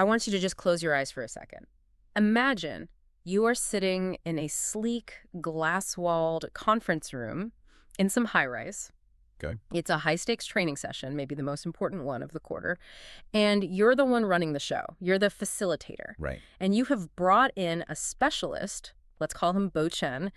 I want you to just close your eyes for a second. Imagine you are sitting in a sleek, glass-walled conference room in some high-rise. Okay. It's a high-stakes training session, maybe the most important one of the quarter, and you're the one running the show. You're the facilitator. Right. And you have brought in a specialist, let's call him Bo Chen,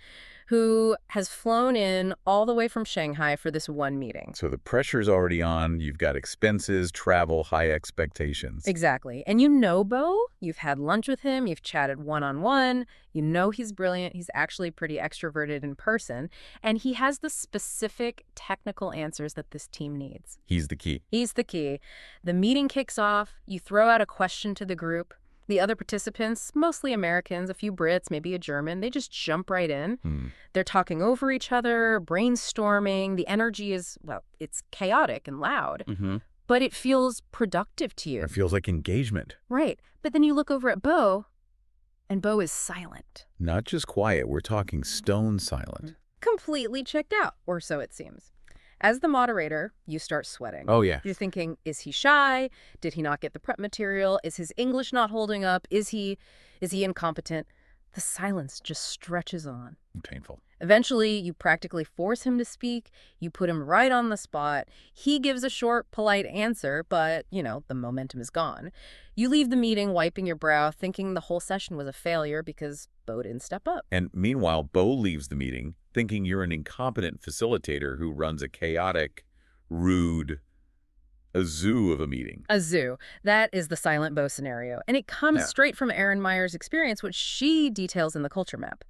who has flown in all the way from Shanghai for this one meeting. So the pressure's already on. You've got expenses, travel, high expectations. Exactly. And you know Bo. You've had lunch with him. You've chatted one-on-one. You know he's brilliant. He's actually pretty extroverted in person. And he has the specific technical answers that this team needs. He's the key. He's the key. The meeting kicks off. You throw out a question to the group. The other participants, mostly Americans, a few Brits, maybe a German, they just jump right in. They're talking over each other, brainstorming. The energy is, well, it's chaotic and loud, but it feels productive to you. It feels like engagement. Right. But then you look over at Bo, and Bo is silent. Not just quiet. We're talking stone silent. Completely checked out, or so it seems. As the moderator, you start sweating. Oh, yeah. You're thinking, is he shy? Did he not get the prep material? Is his English not holding up? Is he incompetent? The silence just stretches on. Painful. Eventually, you practically force him to speak. You put him right on the spot. He gives a short, polite answer, but, the momentum is gone. You leave the meeting wiping your brow, thinking the whole session was a failure because Bo didn't step up. And meanwhile, Bo leaves the meeting thinking you're an incompetent facilitator who runs a chaotic, rude, a zoo of a meeting. A zoo. That is the silent Bo scenario. And it comes straight from Erin Meyer's experience, which she details in the culture map.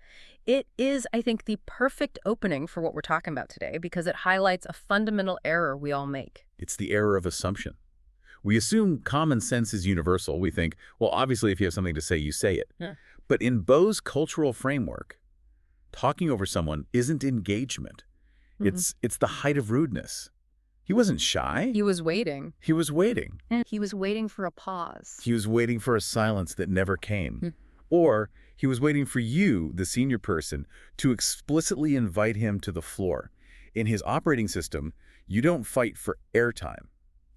It is, I think, the perfect opening for what we're talking about today because it highlights a fundamental error we all make. It's the error of assumption. We assume common sense is universal. We think, well, obviously, if you have something to say, you say it. Yeah. But in Bo's cultural framework, talking over someone isn't engagement. It's the height of rudeness. He wasn't shy. He was waiting. He was waiting. And he was waiting for a pause. He was waiting for a silence that never came. Or he was waiting for you, the senior person, to explicitly invite him to the floor. In his operating system, you don't fight for airtime.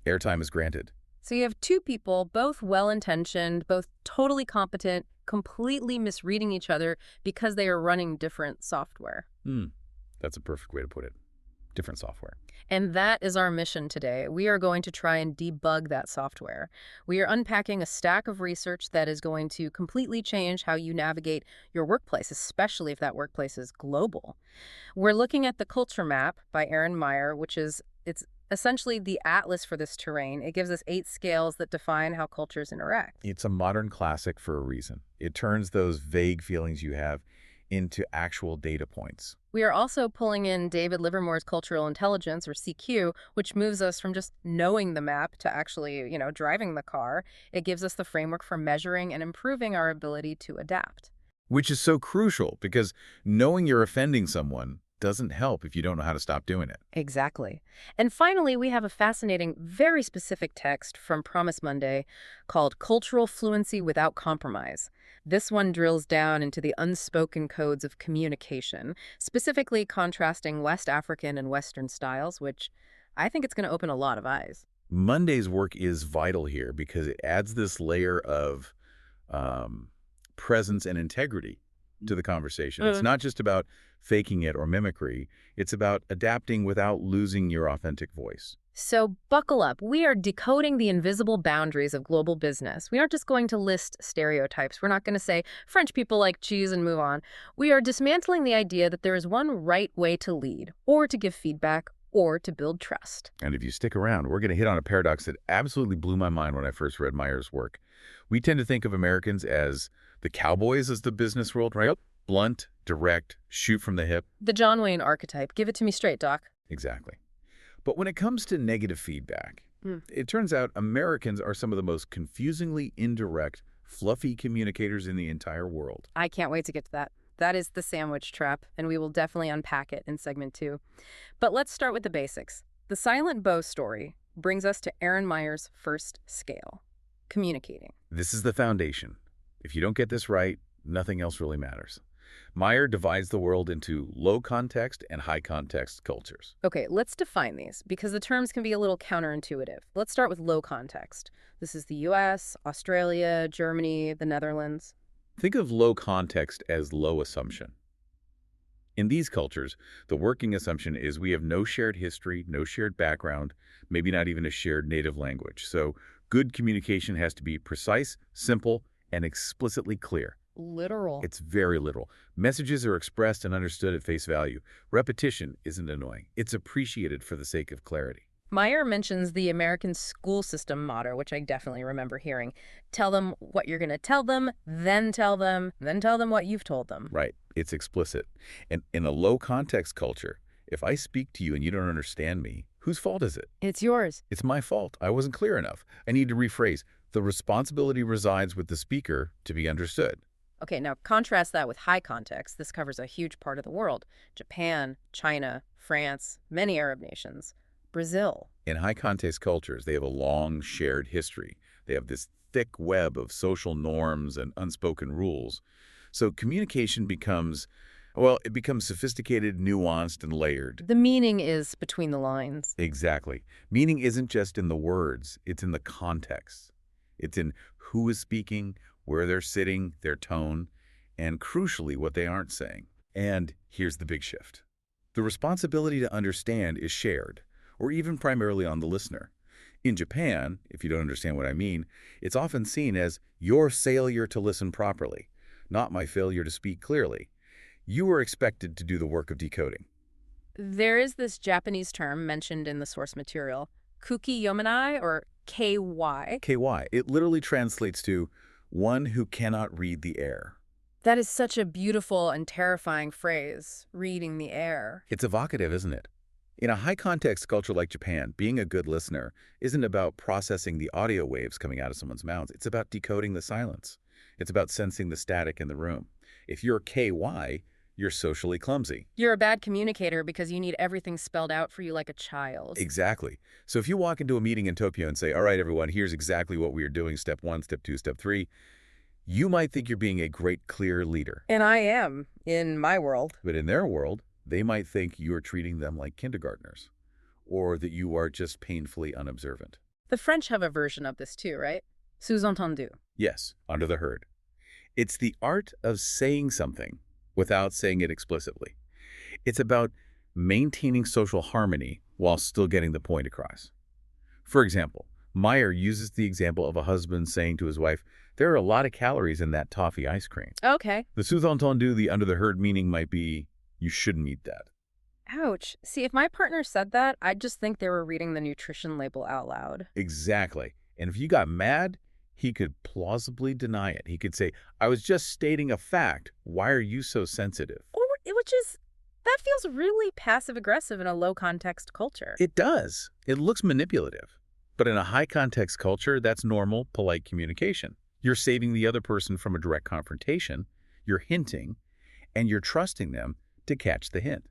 Airtime is granted. So you have two people, both well-intentioned, both totally competent, completely misreading each other because they are running different software. That's a perfect way to put it. Different software. And that is our mission today. We are going to try and debug that software. We are unpacking a stack of research that is going to completely change how you navigate your workplace, especially if that workplace is global. We're looking at the culture map by Erin Meyer, it's essentially the atlas for this terrain. It gives us 8 scales that define how cultures interact. It's a modern classic for a reason. It turns those vague feelings you have into actual data points. We are also pulling in David Livermore's Cultural Intelligence, or CQ, which moves us from just knowing the map to actually, driving the car. It gives us the framework for measuring and improving our ability to adapt. Which is so crucial because knowing you're offending someone doesn't help if you don't know how to stop doing it. Exactly. And finally, we have a fascinating, very specific text from Promise Monday called Cultural Fluency Without Compromise. This one drills down into the unspoken codes of communication, specifically contrasting West African and Western styles, which I think it's going to open a lot of eyes. Monday's work is vital here because it adds this layer of presence and integrity to the conversation. It's not just about faking it or mimicry. It's about adapting without losing your authentic voice. So buckle up. We are decoding the invisible boundaries of global business. We aren't just going to list stereotypes. We're not going to say French people like cheese and move on. We are dismantling the idea that there is one right way to lead, or to give feedback, or to build trust. And if you stick around, we're going to hit on a paradox that absolutely blew my mind when I first read Meyer's work. We tend to think of Americans as the cowboys as the business world, right? Blunt, direct, shoot from the hip. The John Wayne archetype. Give it to me straight, Doc. Exactly. But when it comes to negative feedback, it turns out Americans are some of the most confusingly indirect, fluffy communicators in the entire world. I can't wait to get to that. That is the sandwich trap, and we will definitely unpack it in segment 2. But let's start with the basics. The Silent Bo story brings us to Erin Meyer's first scale, communicating. This is the foundation. If you don't get this right, nothing else really matters. Meyer divides the world into low context and high context cultures. Okay, let's define these because the terms can be a little counterintuitive. Let's start with low context. This is the US, Australia, Germany, the Netherlands. Think of low context as low assumption. In these cultures, the working assumption is we have no shared history, no shared background, maybe not even a shared native language. So good communication has to be precise, simple, and explicitly clear. Literal. It's very literal. Messages are expressed and understood at face value. Repetition isn't annoying. It's appreciated for the sake of clarity. Meyer mentions the American school system motto, which I definitely remember hearing. Tell them what you're going to tell them, then tell them what you've told them. Right. It's explicit. And in a low context culture, if I speak to you and you don't understand me, whose fault is it? It's yours. It's my fault. I wasn't clear enough. I need to rephrase. The responsibility resides with the speaker to be understood. Okay, now contrast that with high context. This covers a huge part of the world. Japan, China, France, many Arab nations, Brazil. In high context cultures, they have a long shared history. They have this thick web of social norms and unspoken rules. So communication becomes, well, it becomes sophisticated, nuanced, and layered. The meaning is between the lines. Exactly. Meaning isn't just in the words, it's in the context. It's in who is speaking, where they're sitting, their tone, and crucially, what they aren't saying. And here's the big shift. The responsibility to understand is shared, or even primarily on the listener. In Japan, if you don't understand what I mean, it's often seen as your failure to listen properly, not my failure to speak clearly. You are expected to do the work of decoding. There is this Japanese term mentioned in the source material, kuki yomenai, or KY. KY, it literally translates to one who cannot read the air. That is such a beautiful and terrifying phrase, reading the air. It's evocative, isn't it? In a high-context culture like Japan, being a good listener isn't about processing the audio waves coming out of someone's mouths. It's about decoding the silence. It's about sensing the static in the room. If you're KY, you're socially clumsy. You're a bad communicator because you need everything spelled out for you like a child. Exactly. So if you walk into a meeting in Tokyo and say, all right, everyone, here's exactly what we are doing, step 1, step 2, step 3, you might think you're being a great, clear leader. And I am, in my world. But in their world, they might think you're treating them like kindergartners, or that you are just painfully unobservant. The French have a version of this too, right? Sous-entendu. Yes, under the hood. It's the art of saying something without saying it explicitly. It's about maintaining social harmony while still getting the point across. For example, Meyer uses the example of a husband saying to his wife, there are a lot of calories in that toffee ice cream. Okay. The sous-entendu, the under the hood meaning might be, you shouldn't eat that. Ouch. See, if my partner said that, I'd just think they were reading the nutrition label out loud. Exactly. And if you got mad, he could plausibly deny it. He could say, I was just stating a fact. Why are you so sensitive? That feels really passive-aggressive in a low-context culture. It does. It looks manipulative. But in a high-context culture, that's normal, polite communication. You're saving the other person from a direct confrontation, you're hinting, and you're trusting them to catch the hint.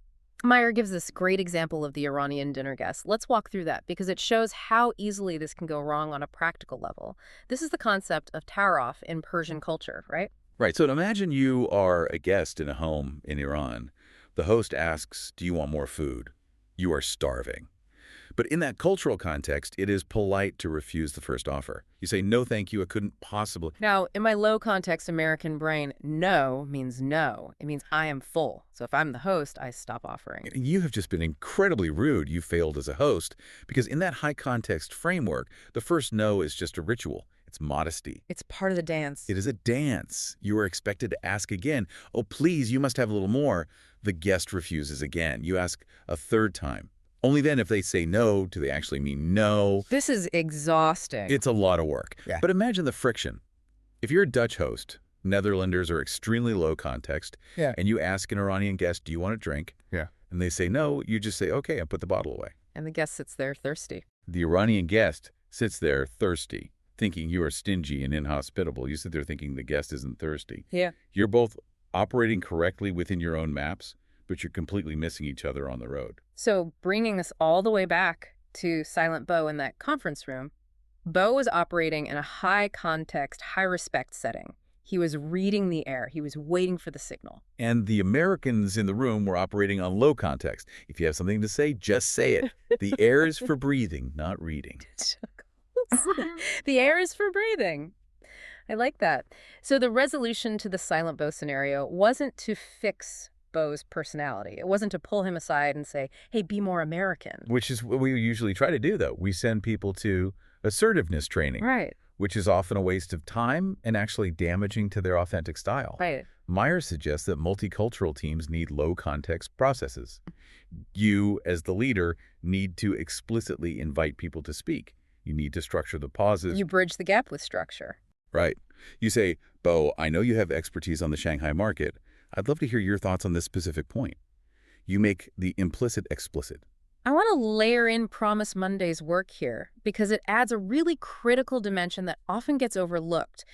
Meyer gives this great example of the Iranian dinner guest. Let's walk through that because it shows how easily this can go wrong on a practical level. This is the concept of tarof in Persian culture, right? Right. So imagine you are a guest in a home in Iran. The host asks, do you want more food? You are starving. But in that cultural context, it is polite to refuse the first offer. You say, no, thank you, I couldn't possibly. Now, in my low-context American brain, no means no. It means I am full. So if I'm the host, I stop offering. You have just been incredibly rude. You failed as a host because in that high-context framework, the first no is just a ritual. It's modesty. It's part of the dance. It is a dance. You are expected to ask again. Oh, please, you must have a little more. The guest refuses again. You ask a third time. Only then, if they say no, do they actually mean no? This is exhausting. It's a lot of work. Yeah. But imagine the friction. If you're a Dutch host, Netherlanders are extremely low context, Yeah. and you ask an Iranian guest, do you want a drink? Yeah. And they say no, you just say, okay, and put the bottle away. And the guest sits there thirsty. The Iranian guest sits there thirsty, thinking you are stingy and inhospitable. You sit there thinking the guest isn't thirsty. Yeah. You're both operating correctly within your own maps, but you're completely missing each other on the road. So bringing us all the way back to Silent Bo in that conference room, Bo was operating in a high-context, high-respect setting. He was reading the air. He was waiting for the signal. And the Americans in the room were operating on low context. If you have something to say, just say it. The air is for breathing, not reading. The air is for breathing. I like that. So the resolution to the silent Bo scenario wasn't to fix Bo's personality. It wasn't to pull him aside and say, hey, be more American. Which is what we usually try to do, though. We send people to assertiveness training. Right. Which is often a waste of time and actually damaging to their authentic style. Right. Meyer suggests that multicultural teams need low-context processes. You, as the leader, need to explicitly invite people to speak. You need to structure the pauses. You bridge the gap with structure. Right. You say, Bo, I know you have expertise on the Shanghai market. I'd love to hear your thoughts on this specific point. You make the implicit explicit. I want to layer in Promise Monday's work here because it adds a really critical dimension that often gets overlooked.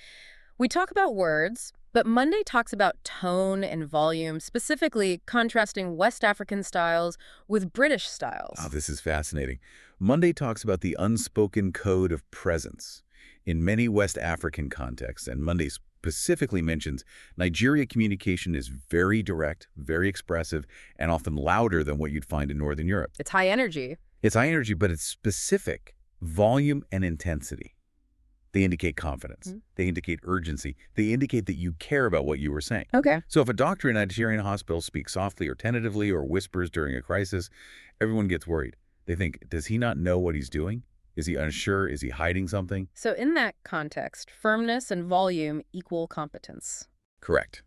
We talk about words, but Monday talks about tone and volume, specifically contrasting West African styles with British styles. Oh, this is fascinating. Monday talks about the unspoken code of presence. In many West African contexts, and Monday specifically mentions, Nigeria communication is very direct, very expressive, and often louder than what you'd find in Northern Europe. It's high energy. It's high energy, but it's specific. Volume and intensity. They indicate confidence. Mm-hmm. They indicate urgency. They indicate that you care about what you were saying. Okay. So if a doctor in a Nigerian hospital speaks softly or tentatively or whispers during a crisis, everyone gets worried. They think, does he not know what he's doing? Is he unsure? Is he hiding something? So in that context, firmness and volume equal competence. Correct.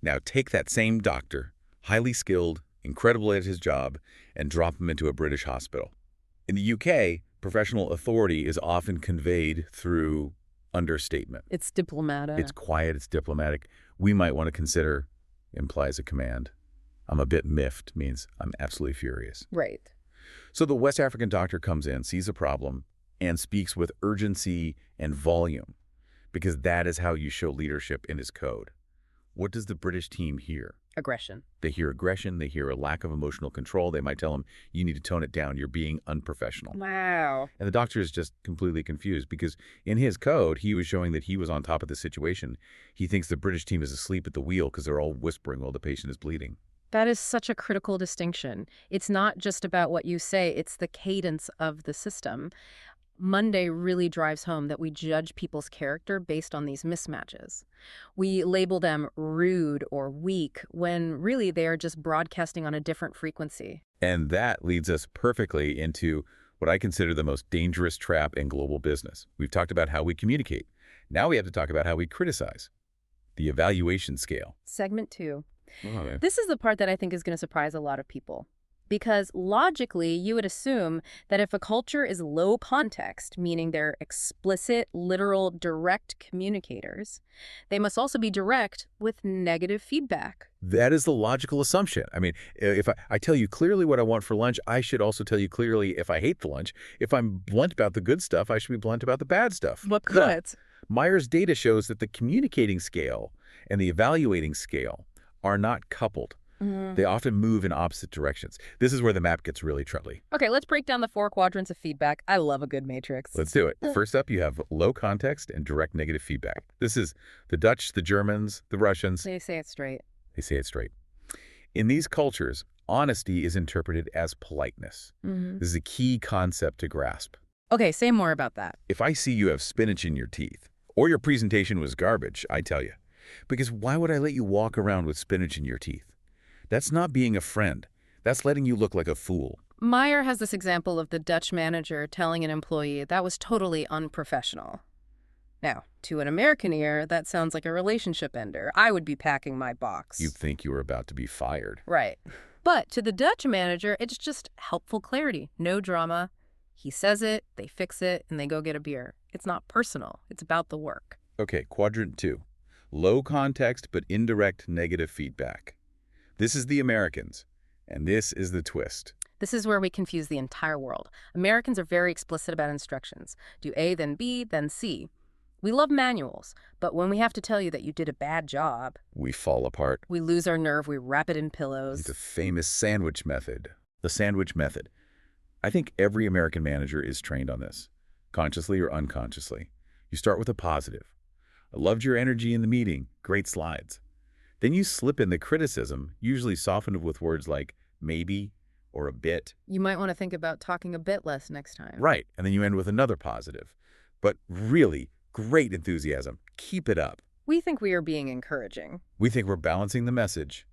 Now take that same doctor, highly skilled, incredible at his job, and drop him into a British hospital. In the UK, professional authority is often conveyed through understatement. It's diplomatic. It's quiet, it's diplomatic. We might want to consider implies a command. I'm a bit miffed means I'm absolutely furious. Right. So the West African doctor comes in, sees a problem, and speaks with urgency and volume, because that is how you show leadership in his code. What does the British team hear? Aggression. They hear aggression. They hear a lack of emotional control. They might tell him, you need to tone it down. You're being unprofessional. Wow. And the doctor is just completely confused because in his code, he was showing that he was on top of the situation. He thinks the British team is asleep at the wheel because they're all whispering while the patient is bleeding. That is such a critical distinction. It's not just about what you say, it's the cadence of the system. Monday really drives home that we judge people's character based on these mismatches. We label them rude or weak when really they are just broadcasting on a different frequency. And that leads us perfectly into what I consider the most dangerous trap in global business. We've talked about how we communicate. Now we have to talk about how we criticize. The evaluation scale. Segment 2. Okay. This is the part that I think is going to surprise a lot of people. Because logically, you would assume that if a culture is low context, meaning they're explicit, literal, direct communicators, they must also be direct with negative feedback. That is the logical assumption. I mean, if I tell you clearly what I want for lunch, I should also tell you clearly if I hate the lunch. If I'm blunt about the good stuff, I should be blunt about the bad stuff. What good? Meyer's data shows that the communicating scale and the evaluating scale are not coupled. Mm-hmm. They often move in opposite directions. This is where the map gets really troubly. Okay, let's break down the 4 quadrants of feedback. I love a good matrix. Let's do it. First up, you have low context and direct negative feedback. This is the Dutch, the Germans, the Russians. They say it straight. They say it straight. In these cultures, honesty is interpreted as politeness. Mm-hmm. This is a key concept to grasp. Okay, say more about that. If I see you have spinach in your teeth, or your presentation was garbage, I tell you. Because why would I let you walk around with spinach in your teeth? That's not being a friend. That's letting you look like a fool. Meyer has this example of the Dutch manager telling an employee that was totally unprofessional. Now, to an American ear, that sounds like a relationship ender. I would be packing my box. You'd think you were about to be fired. Right. But to the Dutch manager, it's just helpful clarity. No drama. He says it, they fix it, and they go get a beer. It's not personal. It's about the work. Okay, quadrant 2. Low context but indirect negative feedback. This is the Americans, and this is the twist. This is where we confuse the entire world. Americans are very explicit about instructions. Do A, then B, then C. We love manuals, but when we have to tell you that you did a bad job, we fall apart. We lose our nerve, we wrap it in pillows. The famous sandwich method. The sandwich method. I think every American manager is trained on this, consciously or unconsciously. You start with a positive. I loved your energy in the meeting. Great slides. Then you slip in the criticism, usually softened with words like maybe or a bit. You might want to think about talking a bit less next time. Right, and then you end with another positive. But really, great enthusiasm. Keep it up. We think we are being encouraging. We think we're balancing the message.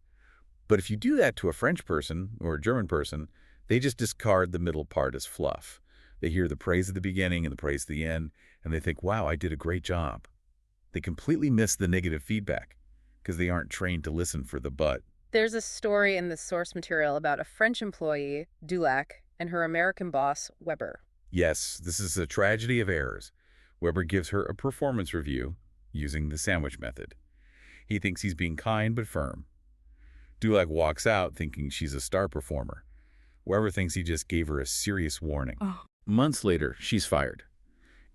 But if you do that to a French person or a German person, they just discard the middle part as fluff. They hear the praise at the beginning and the praise at the end, and they think, wow, I did a great job. They completely miss the negative feedback because they aren't trained to listen for the but. There's a story in the source material about a French employee, Dulac, and her American boss, Weber. Yes, this is a tragedy of errors. Weber gives her a performance review using the sandwich method. He thinks he's being kind but firm. Dulac walks out thinking she's a star performer. Weber thinks he just gave her a serious warning. Oh. Months later, she's fired.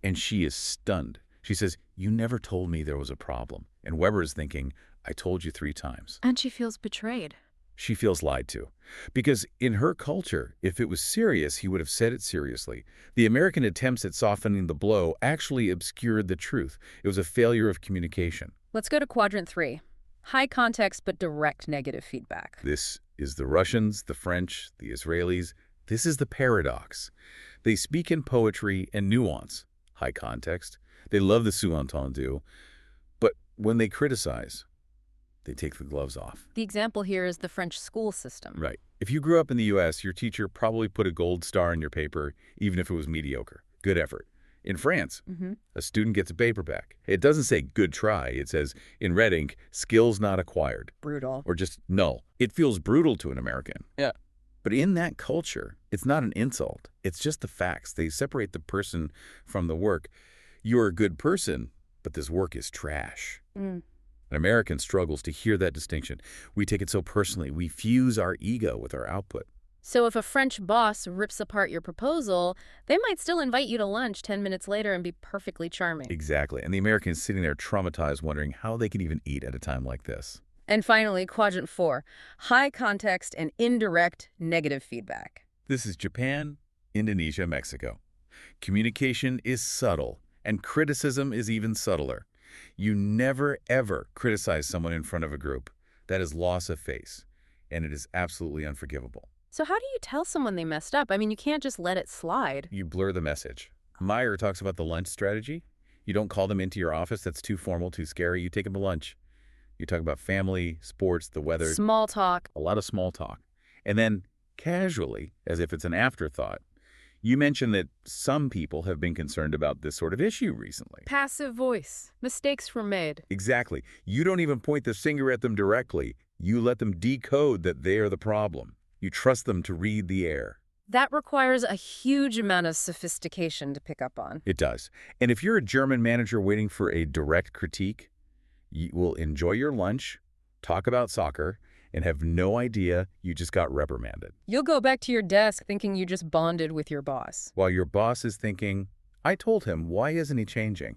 And she is stunned. She says, you never told me there was a problem. And Weber is thinking, I told you 3 times. And she feels betrayed. She feels lied to. Because in her culture, if it was serious, he would have said it seriously. The American attempts at softening the blow actually obscured the truth. It was a failure of communication. Let's go to quadrant 3. High context but direct negative feedback. This is the Russians, the French, the Israelis. This is the paradox. They speak in poetry and nuance, high context. They love the sous-entendu. But when they criticize, they take the gloves off. The example here is the French school system. Right. If you grew up in the U.S., your teacher probably put a gold star in your paper, even if it was mediocre. Good effort. In France, a student gets a paperback. It doesn't say good try. It says, in red ink, skills not acquired. Brutal. Or just null. It feels brutal to an American. Yeah. But in that culture, it's not an insult. It's just the facts. They separate the person from the work. You're a good person, but this work is trash. An American struggles to hear that distinction. We take it so personally. We fuse our ego with our output. So if a French boss rips apart your proposal, they might still invite you to lunch 10 minutes later and be perfectly charming. Exactly. And the American is sitting there traumatized, wondering how they can even eat at a time like this. And finally, quadrant 4, high context and indirect negative feedback. This is Japan, Indonesia, Mexico. Communication is subtle, and criticism is even subtler. You never, ever criticize someone in front of a group. That is loss of face, and it is absolutely unforgivable. So how do you tell someone they messed up? I mean, you can't just let it slide. You blur the message. Meyer talks about the lunch strategy. You don't call them into your office. That's too formal, too scary. You take them to lunch. You talk about family, sports, the weather. Small talk. A lot of small talk. And then casually, as if it's an afterthought, you mention that some people have been concerned about this sort of issue recently. Passive voice. Mistakes were made. Exactly. You don't even point the finger at them directly. You let them decode that they are the problem. You trust them to read the air. That requires a huge amount of sophistication to pick up on. It does. And if you're a German manager waiting for a direct critique, you will enjoy your lunch, talk about soccer, and have no idea you just got reprimanded. You'll go back to your desk thinking you just bonded with your boss. While your boss is thinking, I told him, why isn't he changing?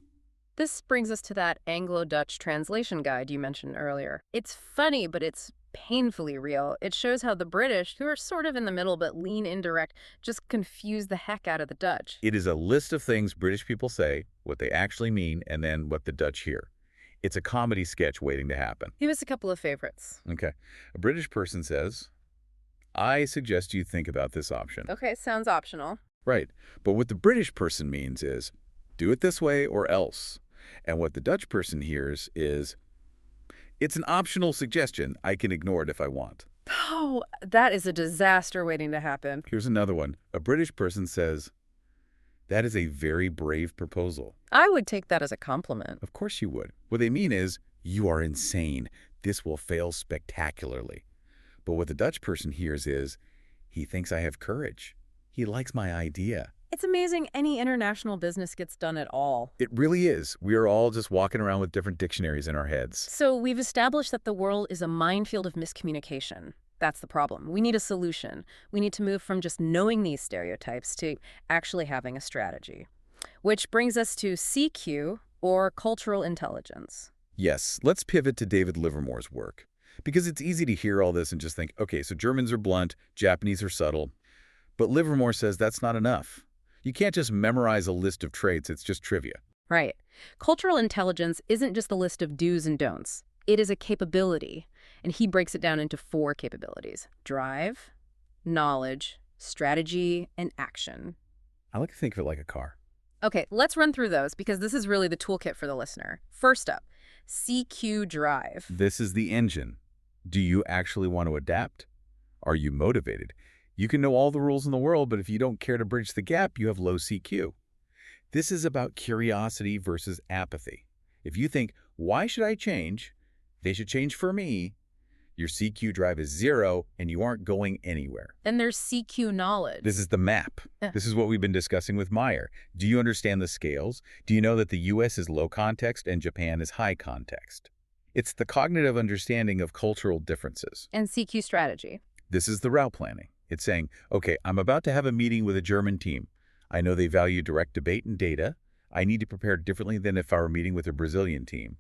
This brings us to that Anglo-Dutch translation guide you mentioned earlier. It's funny, but it's painfully real. It shows how the British, who are sort of in the middle but lean indirect, just confuse the heck out of the Dutch. It is a list of things British people say, what they actually mean, and then what the Dutch hear. It's a comedy sketch waiting to happen. Give us a couple of favorites. Okay. A British person says, I suggest you think about this option. Okay, sounds optional. Right. But what the British person means is, do it this way or else. And what the Dutch person hears is, it's an optional suggestion. I can ignore it if I want. Oh, that is a disaster waiting to happen. Here's another one. A British person says, that is a very brave proposal. I would take that as a compliment. Of course you would. What they mean is, you are insane. This will fail spectacularly. But what the Dutch person hears is, he thinks I have courage. He likes my idea. It's amazing any international business gets done at all. It really is. We are all just walking around with different dictionaries in our heads. So we've established that the world is a minefield of miscommunication. That's the problem. We need a solution. We need to move from just knowing these stereotypes to actually having a strategy. Which brings us to CQ, or cultural intelligence. Yes, let's pivot to David Livermore's work. Because it's easy to hear all this and just think, okay, so Germans are blunt, Japanese are subtle. But Livermore says that's not enough. You can't just memorize a list of traits, it's just trivia. Right. Cultural intelligence isn't just a list of do's and don'ts. It is a capability, and he breaks it down into 4 capabilities: drive, knowledge, strategy, and action. I like to think of it like a car. Okay, let's run through those because this is really the toolkit for the listener. First up, CQ drive. This is the engine. Do you actually want to adapt? Are you motivated? You can know all the rules in the world, but if you don't care to bridge the gap, you have low CQ. This is about curiosity versus apathy. If you think, why should I change? They should change for me. Your CQ drive is 0 and you aren't going anywhere. Then there's CQ knowledge. This is the map. This is what we've been discussing with Meyer. Do you understand the scales? Do you know that the US is low context and Japan is high context? It's the cognitive understanding of cultural differences. And CQ strategy. This is the route planning. It's saying, okay, I'm about to have a meeting with a German team. I know they value direct debate and data. I need to prepare differently than if I were meeting with a Brazilian team.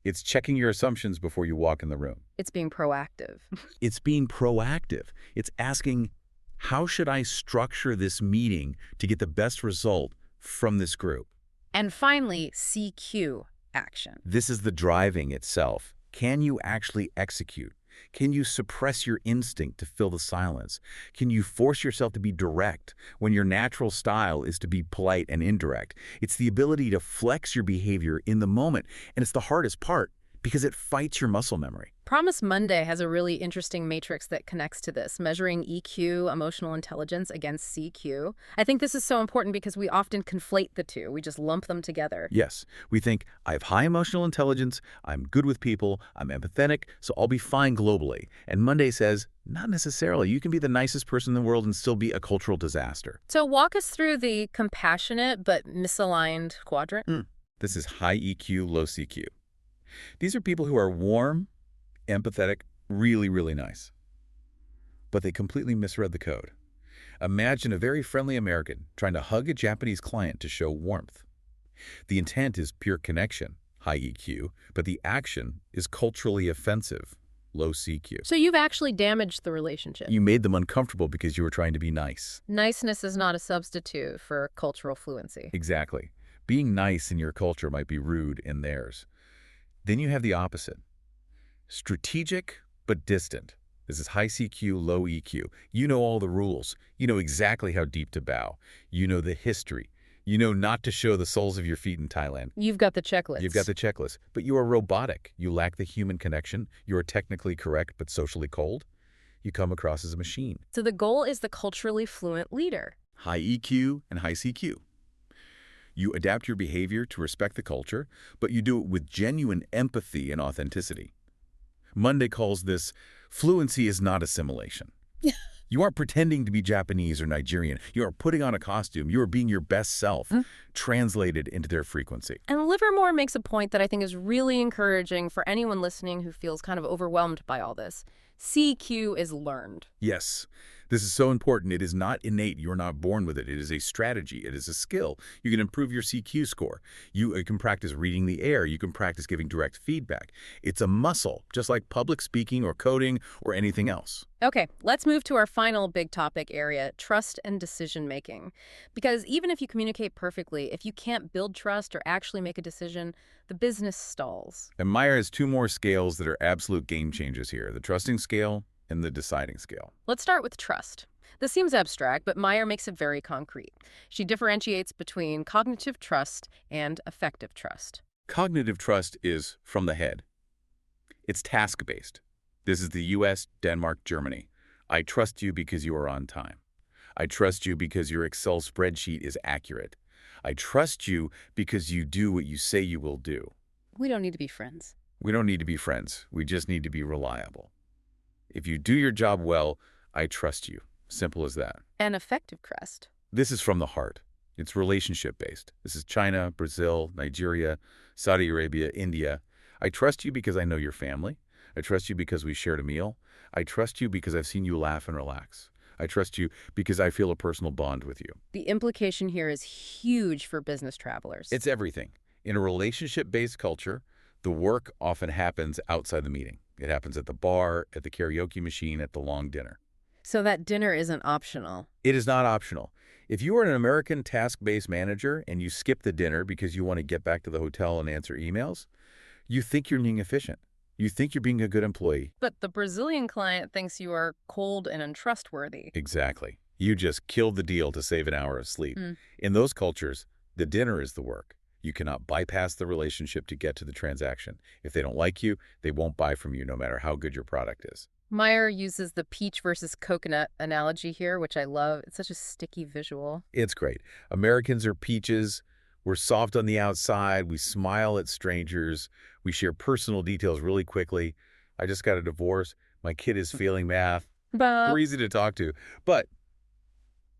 It's checking your assumptions before you walk in the room. It's being proactive. It's being proactive. It's asking, how should I structure this meeting to get the best result from this group? And finally, CQ action. This is the driving itself. Can you actually execute? Can you suppress your instinct to fill the silence? Can you force yourself to be direct when your natural style is to be polite and indirect? It's the ability to flex your behavior in the moment, and it's the hardest part because it fights your muscle memory. Promise Monday has a really interesting matrix that connects to this, measuring EQ, emotional intelligence, against CQ. I think this is so important because we often conflate the two. We just lump them together. Yes, we think, I have high emotional intelligence, I'm good with people, I'm empathetic, so I'll be fine globally. And Monday says, not necessarily. You can be the nicest person in the world and still be a cultural disaster. So walk us through the compassionate but misaligned quadrant. This is high EQ, low CQ. These are people who are warm, empathetic, really, really nice. But they completely misread the code. Imagine a very friendly American trying to hug a Japanese client to show warmth. The intent is pure connection, high EQ, but the action is culturally offensive, low CQ. So you've actually damaged the relationship. You made them uncomfortable because you were trying to be nice. Niceness is not a substitute for cultural fluency. Exactly. Being nice in your culture might be rude in theirs. Then you have the opposite. Strategic, but distant. This is high CQ, low EQ. You know all the rules. You know exactly how deep to bow. You know the history. You know not to show the soles of your feet in Thailand. You've got the checklist. You've got the checklist. But you are robotic. You lack the human connection. You are technically correct, but socially cold. You come across as a machine. So the goal is the culturally fluent leader. High EQ and high CQ. You adapt your behavior to respect the culture, but you do it with genuine empathy and authenticity. Monday calls this, fluency is not assimilation. You aren't pretending to be Japanese or Nigerian. You are putting on a costume. You are being your best self, translated into their frequency. And Livermore makes a point that I think is really encouraging for anyone listening who feels kind of overwhelmed by all this. CQ is learned. Yes. This is so important. It is not innate. You're not born with it. It is a strategy. It is a skill. You can improve your CQ score. You can practice reading the air. You can practice giving direct feedback. It's a muscle, just like public speaking or coding or anything else. Okay, let's move to our final big topic area, trust and decision making. Because even if you communicate perfectly, if you can't build trust or actually make a decision, the business stalls. And Meyer has 2 more scales that are absolute game changers here, the trusting scale and the deciding scale. Let's start with trust. This seems abstract, but Meyer makes it very concrete. She differentiates between cognitive trust and affective trust. Cognitive trust is from the head. It's task-based. This is the US, Denmark, Germany. I trust you because you are on time. I trust you because your Excel spreadsheet is accurate. I trust you because you do what you say you will do. We don't need to be friends. We don't need to be friends. We just need to be reliable. If you do your job well, I trust you. Simple as that. And affective trust. This is from the heart. It's relationship-based. This is China, Brazil, Nigeria, Saudi Arabia, India. I trust you because I know your family. I trust you because we shared a meal. I trust you because I've seen you laugh and relax. I trust you because I feel a personal bond with you. The implication here is huge for business travelers. It's everything. In a relationship-based culture, the work often happens outside the meeting. It happens at the bar, at the karaoke machine, at the long dinner. So that dinner isn't optional. It is not optional. If you are an American task-based manager and you skip the dinner because you want to get back to the hotel and answer emails, you think you're being efficient. You think you're being a good employee. But the Brazilian client thinks you are cold and untrustworthy. Exactly. You just killed the deal to save an hour of sleep. Mm. In those cultures, the dinner is the work. You cannot bypass the relationship to get to the transaction. If they don't like you, they won't buy from you no matter how good your product is. Meyer uses the peach versus coconut analogy here, which I love. It's such a sticky visual. It's great. Americans are peaches. We're soft on the outside. We smile at strangers. We share personal details really quickly. I just got a divorce. My kid is failing math. But We're easy to talk to. But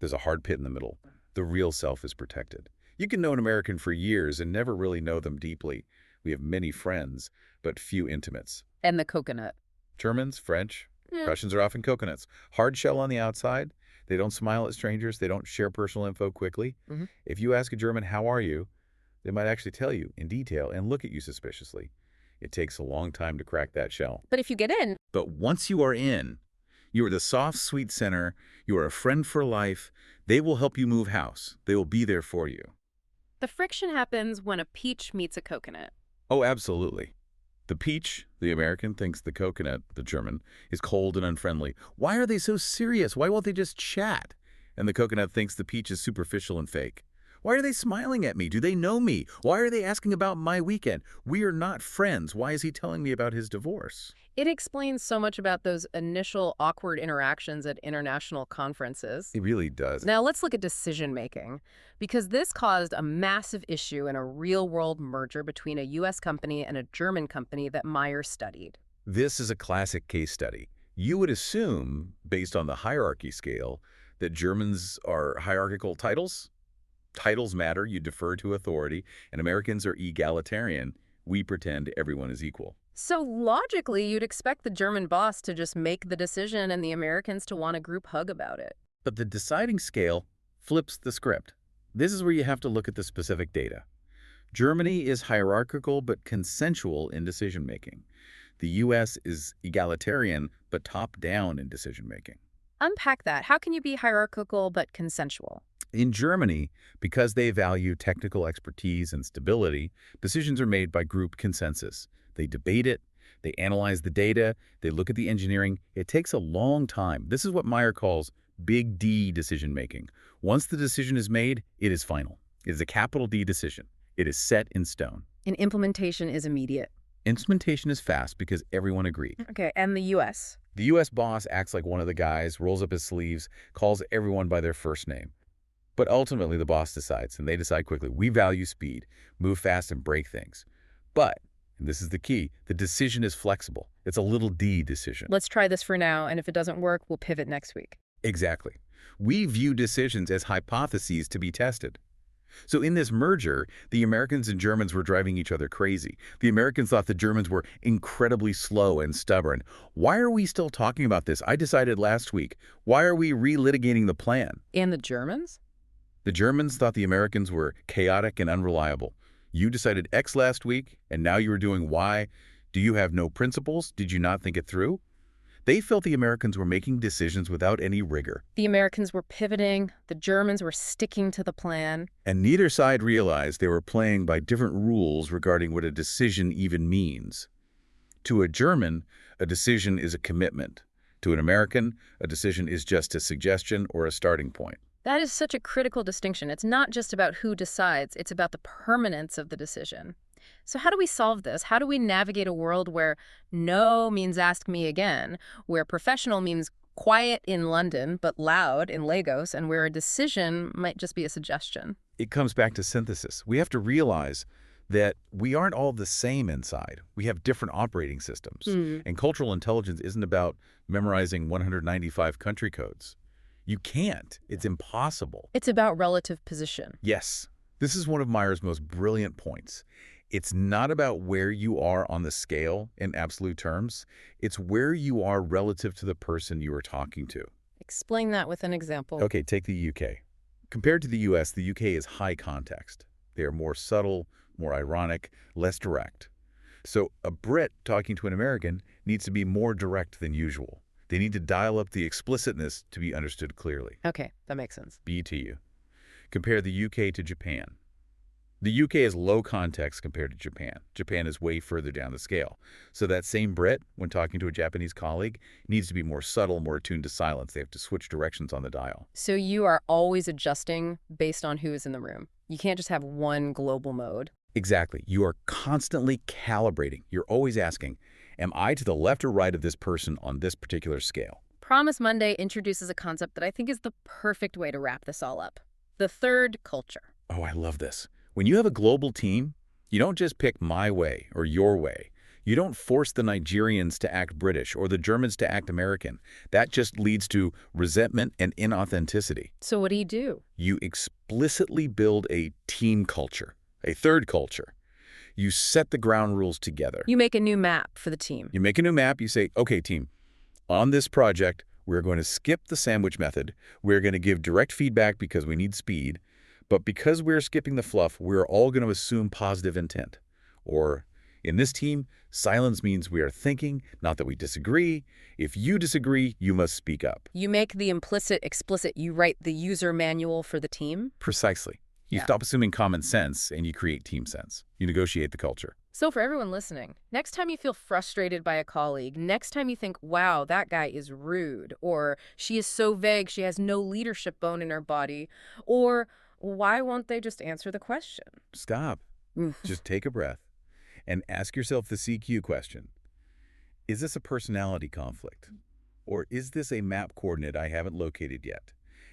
there's a hard pit in the middle. The real self is protected. You can know an American for years and never really know them deeply. We have many friends, but few intimates. and the coconut. Germans, French, Yeah. Russians are often coconuts. Hard shell on the outside. They don't smile at strangers. They don't share personal info quickly. Mhm. If you ask a German, how are you? They might actually tell you in detail and look at you suspiciously. It takes a long time to crack that shell. But if you get in, But once you are in, you are the soft, sweet center. You are a friend for life. They will help you move house. They will be there for you. the friction happens when a peach meets a coconut. Oh, absolutely. The peach, the American, thinks the coconut, the German, is cold and unfriendly. Why are they so serious? Why won't they just chat? And the coconut thinks the peach is superficial and fake. Why are they smiling at me? Do they know me? Why are they asking about my weekend? We are not friends. Why is he telling me about his divorce? It explains so much about those initial awkward interactions at international conferences. It really does. Now let's look at decision-making, because this caused a massive issue in a real-world merger between a U.S. company and a German company that Meyer studied. This is a classic case study. You would assume, based on the hierarchy scale, that Germans are hierarchical titles. Titles matter, you defer to authority, and Americans are egalitarian. We pretend everyone is equal. So logically, you'd expect the German boss to just make the decision and the Americans to want a group hug about it. But the deciding scale flips the script. This is where you have to look at the specific data. Germany is hierarchical but consensual in decision-making. The U.S. is egalitarian but top-down in decision-making. Unpack that. How can you be hierarchical but consensual? In Germany, because they value technical expertise and stability, decisions are made by group consensus. They debate it, they analyze the data, they look at the engineering. It takes a long time. This is what Meyer calls big D decision-making. Once the decision is made, it is final. It is a capital D decision. It is set in stone. And implementation is immediate. Implementation is fast because everyone agreed. Okay, and the U.S.? The U.S. boss acts like one of the guys, rolls up his sleeves, calls everyone by their first name. But ultimately, the boss decides, and they decide quickly. We value speed, move fast, and break things. But, and this is the key, the decision is flexible. It's a little D decision. Let's try this for now, and if it doesn't work, we'll pivot next week. Exactly. We view decisions as hypotheses to be tested. So in this merger, the Americans and Germans were driving each other crazy. The Americans thought the Germans were incredibly slow and stubborn. Why are we still talking about this? I decided last week. Why are we relitigating the plan? And the Germans? The Germans thought the Americans were chaotic and unreliable. You decided X last week, and now you are doing Y. Do you have no principles? Did you not think it through? They felt the Americans were making decisions without any rigor. The Americans were pivoting, the Germans were sticking to the plan. And neither side realized they were playing by different rules regarding what a decision even means. To a German, a decision is a commitment. To an American, a decision is just a suggestion or a starting point. That is such a critical distinction. It's not just about who decides, it's about the permanence of the decision. So how do we solve this? How do we navigate a world where no means ask me again, where professional means quiet in London but loud in Lagos, and where a decision might just be a suggestion? It comes back to synthesis. We have to realize that we aren't all the same inside. We have different operating systems. And cultural intelligence isn't about memorizing 195 country codes. You can't. It's impossible. It's about relative position. Yes. This is one of Meyer's most brilliant points. It's not about where you are on the scale in absolute terms. It's where you are relative to the person you are talking to. Explain that with an example. Okay, take the UK. Compared to the US, the UK is high context. They are more subtle, more ironic, less direct. So a Brit talking to an American needs to be more direct than usual. They need to dial up the explicitness to be understood clearly. Okay, that makes sense. B to you. Compare the UK to Japan. The UK is low context compared to Japan. Japan is way further down the scale. So that same Brit, when talking to a Japanese colleague, needs to be more subtle, more attuned to silence. They have to switch directions on the dial. So you are always adjusting based on who is in the room. You can't just have one global mode. Exactly. You are constantly calibrating. You're always asking, am I to the left or right of this person on this particular scale? Promise Monday introduces a concept that I think is the perfect way to wrap this all up. The third culture. Oh, I love this. When you have a global team, you don't just pick my way or your way. You don't force the Nigerians to act British or the Germans to act American. That just leads to resentment and inauthenticity. So what do? You explicitly build a team culture, a third culture. You set the ground rules together. You make a new map for the team. You make a new map. You say, okay, team, on this project, we're going to skip the sandwich method. We're going to give direct feedback because we need speed. But because we're skipping the fluff, we're all going to assume positive intent. Or, in this team, silence means we are thinking, not that we disagree. If you disagree, you must speak up. You make the implicit explicit. You write the user manual for the team. Precisely. You stop assuming common sense and you create team sense. You negotiate the culture. So for everyone listening, next time you feel frustrated by a colleague, next time you think, wow, that guy is rude, or she is so vague, she has no leadership bone in her body, or why won't they just answer the question? Stop. Just take a breath and ask yourself the CQ question. Is this a personality conflict? Or is this a map coordinate I haven't located yet?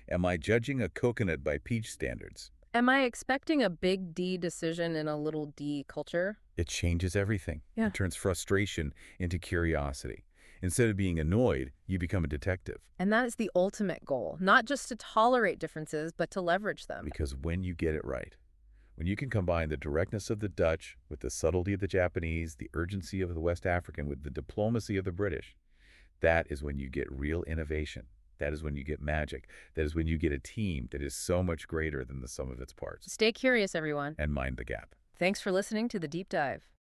Am I judging a coconut by peach standards? Am I expecting a big D decision in a little d culture? It changes everything. Yeah. It turns frustration into curiosity. Instead of being annoyed, you become a detective. And that is the ultimate goal, not just to tolerate differences, but to leverage them. Because when you get it right, when you can combine the directness of the Dutch with the subtlety of the Japanese, the urgency of the West African with the diplomacy of the British, that is when you get real innovation. That is when you get magic. That is when you get a team that is so much greater than the sum of its parts. Stay curious, everyone. And mind the gap. Thanks for listening to The Deep Dive.